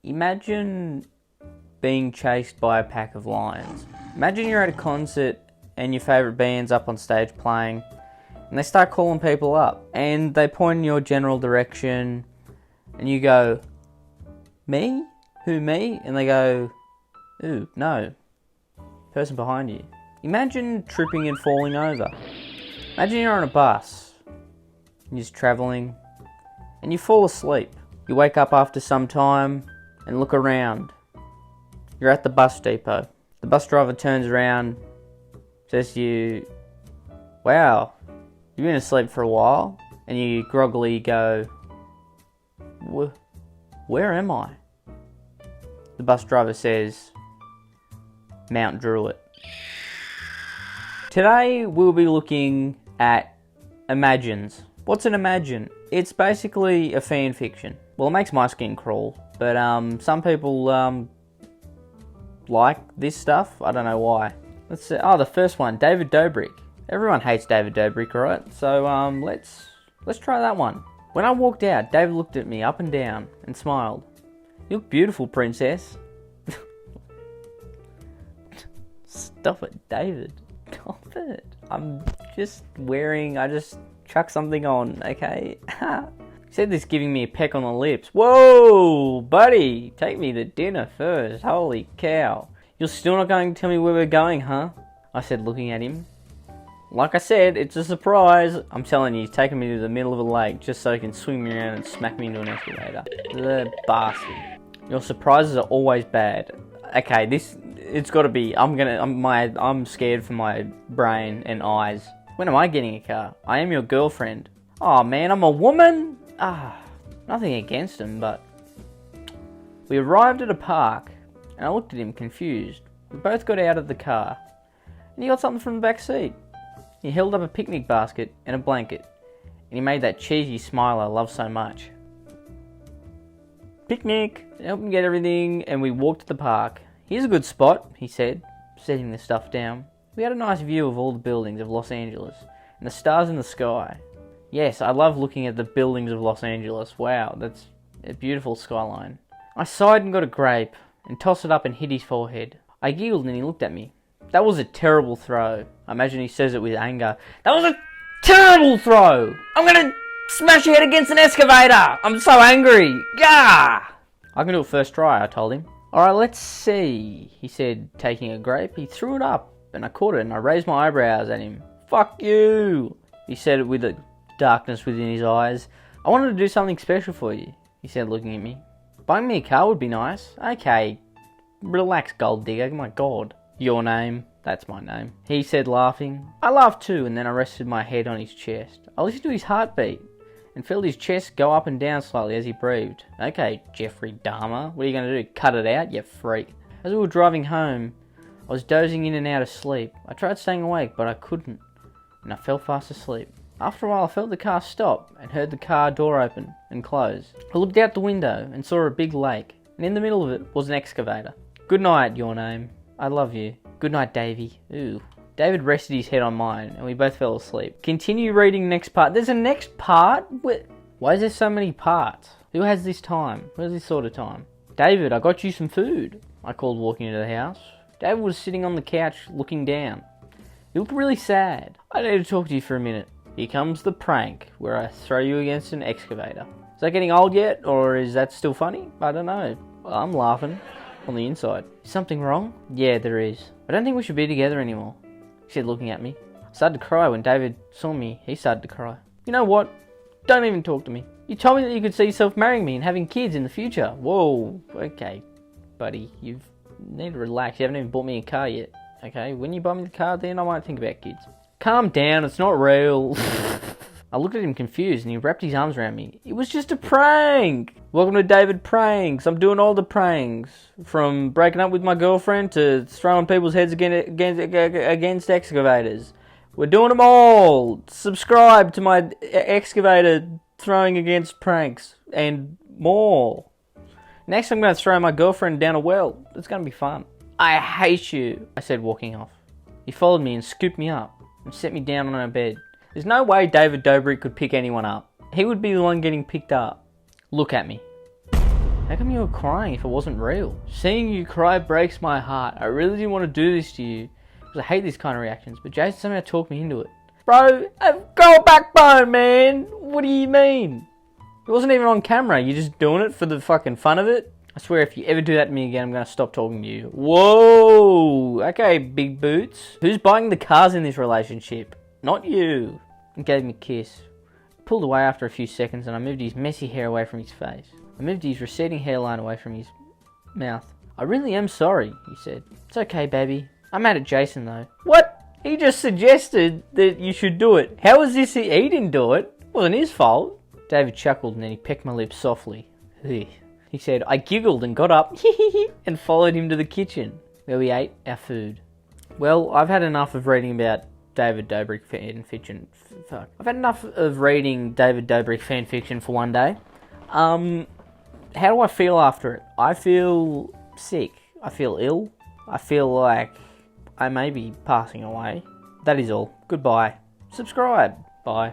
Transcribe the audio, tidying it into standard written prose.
Imagine being chased by a pack of lions. Imagine you're at a concert and your favourite band's up on stage playing, and they start calling people up, and they point in your general direction, and you go, "Me? Who, me?" And they go, "Ooh, no. Person behind you." Imagine tripping and falling over. Imagine you're on a bus, and you're just travelling, and you fall asleep. You wake up after some time and look around. You're at the bus depot. The bus driver turns around, says to you, "Wow, you've been asleep for a while." And you groggily go, "Where am I?" The bus driver says, "Mount Druitt." Today we'll be looking at imagines. What's an imagine? It's basically a fan fiction. Well, it makes my skin crawl, but some people like this stuff. I don't know why. Let's see. Oh, the first one, David Dobrik. Everyone hates David Dobrik, right? So let's try that one. When I walked out, David looked at me up and down and smiled. "You look beautiful, princess." Stop it, David. Stop it. I just chucked something on, okay? He said this giving me a peck on the lips. "Whoa, buddy, take me to dinner first. Holy cow. You're still not going to tell me where we're going, huh?" I said, looking at him. "Like I said, it's a surprise." I'm telling you, he's taking me to the middle of a lake just so he can swing me around and smack me into an excavator. The bastard. Your surprises are always bad. Okay, it's got to be. I'm scared for my brain and eyes. When am I getting a car? I am your girlfriend. Oh man, I'm a woman? Nothing against him, but... We arrived at a park, and I looked at him confused. We both got out of the car, and he got something from the back seat. He held up a picnic basket and a blanket, and he made that cheesy smile I love so much. "Picnic!" I helped him get everything, and we walked to the park. "Here's a good spot," he said, setting the stuff down. We had a nice view of all the buildings of Los Angeles, and the stars in the sky. Yes, I love looking at the buildings of Los Angeles. Wow, that's a beautiful skyline. I sighed and got a grape, and tossed it up and hit his forehead. I giggled and he looked at me. "That was a terrible throw." I imagine he says it with anger. "That was a terrible throw! I'm gonna smash your head against an excavator! I'm so angry! Gah!" "I can do it first try," I told him. "Alright, let's see," he said, taking a grape. He threw it up, and I caught it, and I raised my eyebrows at him. "Fuck you!" He said it with a darkness within his eyes. "I wanted to do something special for you," he said, looking at me. "Buying me a car would be nice." "Okay, relax, gold digger, my god." "Your name?" "That's my name," he said, laughing. I laughed too, and then I rested my head on his chest. I listened to his heartbeat, and felt his chest go up and down slightly as he breathed. "Okay, Jeffrey Dahmer, what are you going to do? Cut it out, you freak." As we were driving home, I was dozing in and out of sleep. I tried staying awake, but I couldn't, and I fell fast asleep. After a while, I felt the car stop and heard the car door open and close. I looked out the window and saw a big lake, and in the middle of it was an excavator. "Good night, your name. I love you." "Good night, Davey." Ooh. David rested his head on mine, and we both fell asleep. Continue reading next part. There's a next part? Why is there so many parts? Who has this time? Who has this sort of time? "David, I got you some food," I called, walking into the house. David was sitting on the couch looking down. He looked really sad. "I need to talk to you for a minute. Here comes the prank, where I throw you against an excavator." Is that getting old yet, or is that still funny? I don't know. Well, I'm laughing on the inside. "Is something wrong?" "Yeah, there is. I don't think we should be together anymore," he said, looking at me. I started to cry when David saw me. He started to cry. "You know what? Don't even talk to me. You told me that you could see yourself marrying me and having kids in the future." "Whoa, okay, buddy, you need to relax. You haven't even bought me a car yet. Okay, when you buy me the car, then I might think about kids." "Calm down, it's not real." I looked at him confused, and he wrapped his arms around me. "It was just a prank." "Welcome to David Pranks. I'm doing all the pranks. From breaking up with my girlfriend to throwing people's heads against excavators. We're doing them all. Subscribe to my excavator throwing against pranks and more. Next, I'm going to throw my girlfriend down a well. It's going to be fun." "I hate you," I said, walking off. He followed me and scooped me up and set me down on our bed. There's no way David Dobrik could pick anyone up. He would be the one getting picked up. "Look at me." How come you were crying if it wasn't real? Seeing you cry breaks my heart. I really didn't want to do this to you, because I hate these kind of reactions, but Jason somehow talked me into it. Bro, I've got a backbone, man! What do you mean? It wasn't even on camera, you're just doing it for the fucking fun of it? I swear if you ever do that to me again, I'm gonna stop talking to you. Whoa! Okay, big boots. Who's buying the cars in this relationship? Not you. He gave me a kiss. Pulled away after a few seconds and I moved his messy hair away from his face. I moved his receding hairline away from his mouth. I really am sorry, he said. It's okay, baby. I'm mad at Jason though. What? He just suggested that you should do it. How was this? He didn't do it. It wasn't his fault. David chuckled and then he pecked my lips softly. Ugh. He said, I giggled and got up and followed him to the kitchen, where we ate our food. Well, I've had enough of reading about David Dobrik fan fiction. Fuck. I've had enough of reading David Dobrik fan fiction for one day. How do I feel after it? I feel sick. I feel ill. I feel like I may be passing away. That is all. Goodbye. Subscribe. Bye.